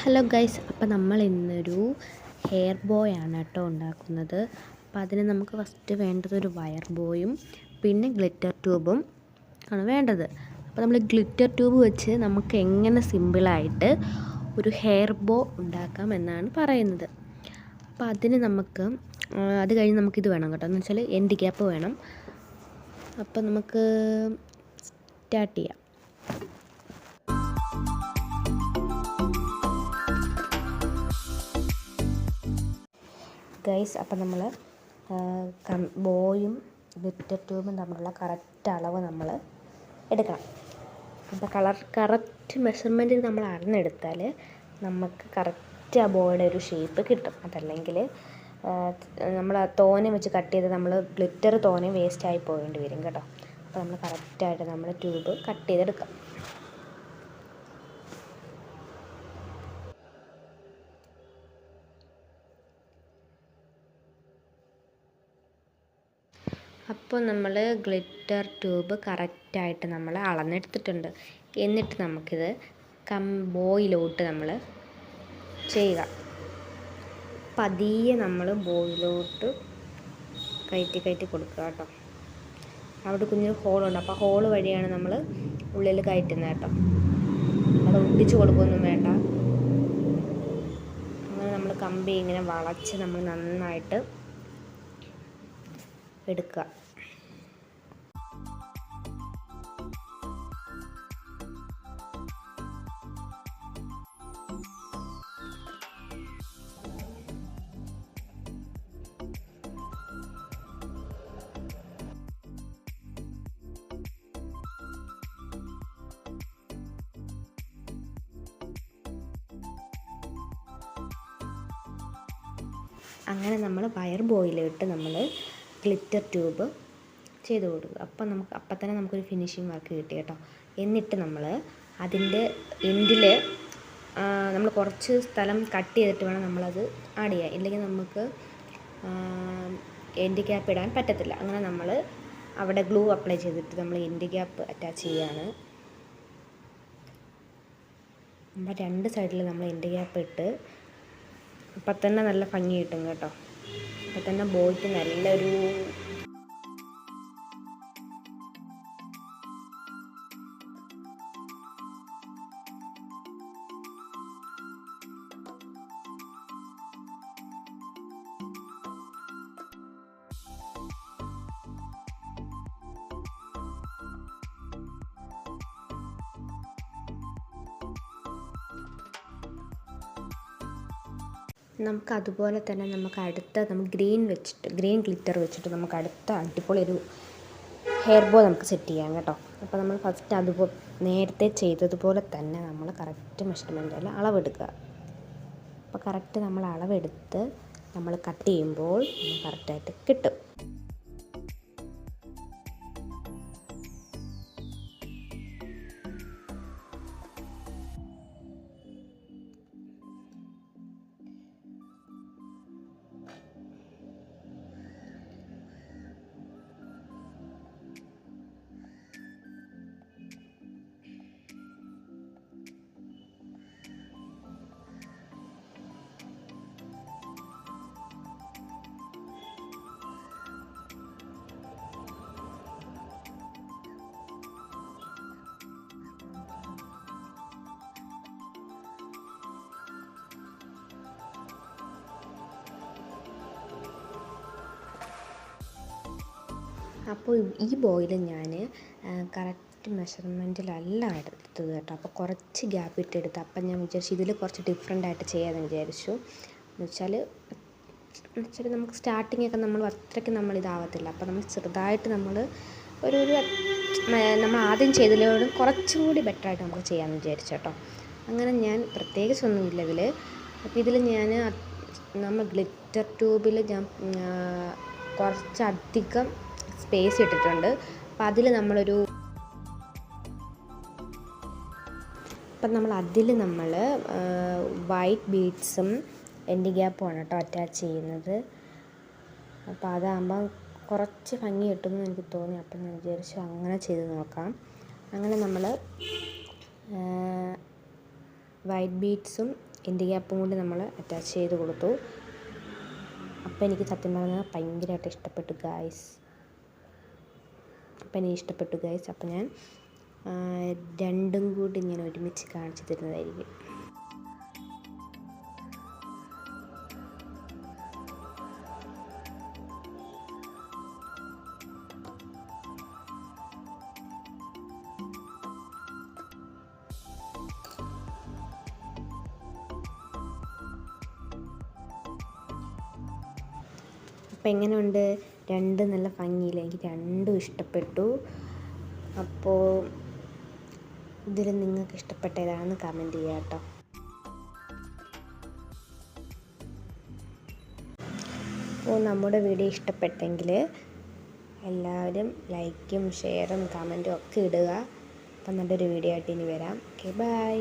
Hello guys, അപ്പോൾ നമ്മൾ ഇന്നൊരു ഹെയർ ബോയ് ആണ് കേട്ടോ ഉണ്ടാക്കുന്നത്. അപ്പോൾ അതിന് നമുക്ക് ഫസ്റ്റ് വേണ്ടത് ഒരു വയർ ബോയും പിന്നെ ഗ്ലിറ്റർ ട്യൂബും ആണ് വേണ്ടത്. അപ്പോൾ നമ്മൾ ഗ്ലിറ്റർ ട്യൂബ് വെച്ച് നമുക്ക് എങ്ങനെ സിമ്പിളായിട്ട് ഒരു ഹെയർ ബോ ഉണ്ടാക്കാം എന്നാണ് പറയുന്നത്. അപ്പോൾ അതിന് നമുക്ക് അത് കഴിഞ്ഞ് നമുക്കിത് വേണം കേട്ടോ, എന്ന് വെച്ചാൽ എൻഡ് ക്യാപ്പ് വേണം. അപ്പോൾ നമുക്ക് സ്റ്റാർട്ട് ചെയ്യാം. ഗൈസ്, അപ്പം നമ്മൾ ബോയും ഗ്ലിറ്റർ ട്യൂബും തമ്മിലുള്ള കറക്റ്റ് അളവ് നമ്മൾ എടുക്കണം. അപ്പോൾ കറക്റ്റ് മെഷർമെൻറ്റിൽ നമ്മൾ അറിഞ്ഞെടുത്താൽ നമുക്ക് കറക്റ്റ് ആ ബോയുടെ ഒരു ഷേപ്പ് കിട്ടും. അതല്ലെങ്കിൽ നമ്മൾ തോനെ വെച്ച് കട്ട് ചെയ്ത് നമ്മൾ ഗ്ലിറ്റർ തോനെ വേസ്റ്റായി പോകേണ്ടി വരും കേട്ടോ. അപ്പോൾ നമ്മൾ കറക്റ്റായിട്ട് നമ്മൾ ട്യൂബ് കട്ട് ചെയ്തെടുക്കാം. അപ്പോൾ നമ്മൾ ഗ്ലിറ്റർ ട്യൂബ് കറക്റ്റായിട്ട് നമ്മൾ അളന്നെടുത്തിട്ടുണ്ട്. എന്നിട്ട് നമുക്കിത് ബോയിലോട്ട് നമ്മൾ ചെയ്യുക. പതിയെ നമ്മൾ ബോയിലോട്ട് കയറ്റി കൊടുക്കുക കേട്ടോ. അവിടെ കുഞ്ഞൊരു ഹോളുണ്ട്, അപ്പോൾ ഹോള് വഴിയാണ് നമ്മൾ ഉള്ളിൽ കയറ്റുന്നത് കേട്ടോ. അത് ഒട്ടിച്ച് കൊടുക്കുകയൊന്നും വേണ്ട. അങ്ങനെ നമ്മൾ കമ്പി ഇങ്ങനെ വളച്ച് നമ്മൾ നന്നായിട്ട് എടുക്കുക. അങ്ങനെ നമ്മൾ വയർ ബോയിലിട്ട് നമ്മൾ ഗ്ലിറ്റർ ട്യൂബ് ചെയ്ത് കൊടുക്കുക. അപ്പം തന്നെ നമുക്കൊരു ഫിനിഷിങ് വർക്ക് കിട്ടി കേട്ടോ. എന്നിട്ട് നമ്മൾ അതിൻ്റെ എൻഡിൽ നമ്മൾ കുറച്ച് സ്ഥലം കട്ട് ചെയ്തിട്ട് വേണം നമ്മളത് ആഡ് ചെയ്യാൻ. ഇല്ലെങ്കിൽ നമുക്ക് എൻഡ് ക്യാപ്പ് ഇടാൻ പറ്റത്തില്ല. അങ്ങനെ നമ്മൾ അവിടെ ഗ്ലൂ അപ്ലൈ ചെയ്തിട്ട് നമ്മൾ എൻഡ് ക്യാപ്പ് അറ്റാച്ച് ചെയ്യുകയാണ്. നമ്മൾ രണ്ട് സൈഡിൽ നമ്മൾ എൻഡ് ക്യാപ്പ് ഇട്ട് അപ്പം തന്നെ നല്ല ഭംഗി കിട്ടും കേട്ടോ. അപ്പം തന്നെ ബോയ്ക്ക് നല്ലൊരു നമുക്ക് അതുപോലെ തന്നെ നമുക്ക് ഗ്രീൻ ഗ്ലിറ്റർ വെച്ചിട്ട് നമുക്ക് അടുത്ത അടിപൊളി ഒരു ഹെയർ ബോ നമുക്ക് സെറ്റ് ചെയ്യാം കേട്ടോ. അപ്പോൾ നമ്മൾ ഫസ്റ്റ് നേരത്തെ ചെയ്തതുപോലെ തന്നെ നമ്മൾ കറക്റ്റ് മെഷർമെൻറ്റിൽ അളവെടുക്കുക. അപ്പോൾ കറക്റ്റ് നമ്മൾ അളവെടുത്ത് നമ്മൾ കട്ട് ചെയ്യുമ്പോൾ കറക്റ്റായിട്ട് കിട്ടും. അപ്പോൾ ഈ ബോയിൽ ഞാൻ കറക്റ്റ് മെഷർമെൻറ്റിലല്ല എടുത്തത് കേട്ടോ. അപ്പോൾ കുറച്ച് ഗ്യാപ്പ് ഇട്ടെടുത്ത്. അപ്പം ഞാൻ വിചാരിച്ചു ഇതിൽ കുറച്ച് ഡിഫറെൻ്റ് ആയിട്ട് ചെയ്യാമെന്ന് വിചാരിച്ചു. എന്ന് വെച്ചാൽ നമുക്ക് സ്റ്റാർട്ടിങ്ങൊക്കെ നമ്മൾ അത്രയ്ക്ക് ഇതാവത്തില്ല. അപ്പോൾ നമ്മൾ ചെറുതായിട്ട് നമ്മൾ നമ്മൾ ആദ്യം ചെയ്തതിലോടും കുറച്ചും കൂടി ബെറ്ററായിട്ട് നമുക്ക് ചെയ്യാമെന്ന് വിചാരിച്ചു കേട്ടോ. അങ്ങനെ ഞാൻ പ്രത്യേകിച്ചൊന്നുമില്ല ഇതിൽ. അപ്പോൾ ഇതിൽ നമ്മൾ ഗ്ലിറ്റർ ട്യൂബിൽ ഞാൻ കുറച്ചധികം സ്പേസ് ഇട്ടിട്ടുണ്ട്. അപ്പം അതിൽ നമ്മൾ വൈറ്റ് ബീഡ്സും എൻഡ് ഗ്യാപ്പുമാണ് കേട്ടോ അറ്റാച്ച് ചെയ്യുന്നത്. അപ്പോൾ അതാകുമ്പം കുറച്ച് ഭംഗി കിട്ടുമെന്ന് എനിക്ക് തോന്നി. അപ്പം ഞാൻ വിചാരിച്ചു അങ്ങനെ ചെയ്ത് നോക്കാം. അങ്ങനെ നമ്മൾ വൈറ്റ് ബീഡ്സും എൻഡ് ക്യാപ്പും കൂടി നമ്മൾ അറ്റാച്ച് ചെയ്ത് കൊടുത്തു. അപ്പോൾ എനിക്ക് സത്യം പറഞ്ഞാൽ ഭയങ്കരമായിട്ട് ഇഷ്ടപ്പെട്ടു ഗായ്സ്. അപ്പോൾ ഞാൻ രണ്ടും കൂടി ഞാൻ ഒരുമിച്ച് കാണിച്ചു തരുന്നതായിരിക്കും. അപ്പോൾ എങ്ങനെയുണ്ട്? രണ്ടും നല്ല ഭംഗിയില്ല, എനിക്ക് രണ്ടും ഇഷ്ടപ്പെട്ടു. അപ്പോൾ ഇതിൽ നിങ്ങൾക്ക് ഇഷ്ടപ്പെട്ട ഏതാണെന്ന് കമൻറ്റ് ചെയ്യുക കേട്ടോ. അപ്പോൾ നമ്മുടെ വീഡിയോ ഇഷ്ടപ്പെട്ടെങ്കിൽ എല്ലാവരും ലൈക്കും ഷെയറും കമൻറ്റും ഒക്കെ ഇടുക. അപ്പം നല്ലൊരു വീഡിയോ ആയിട്ട് ഇനി വരാം. Okay, by.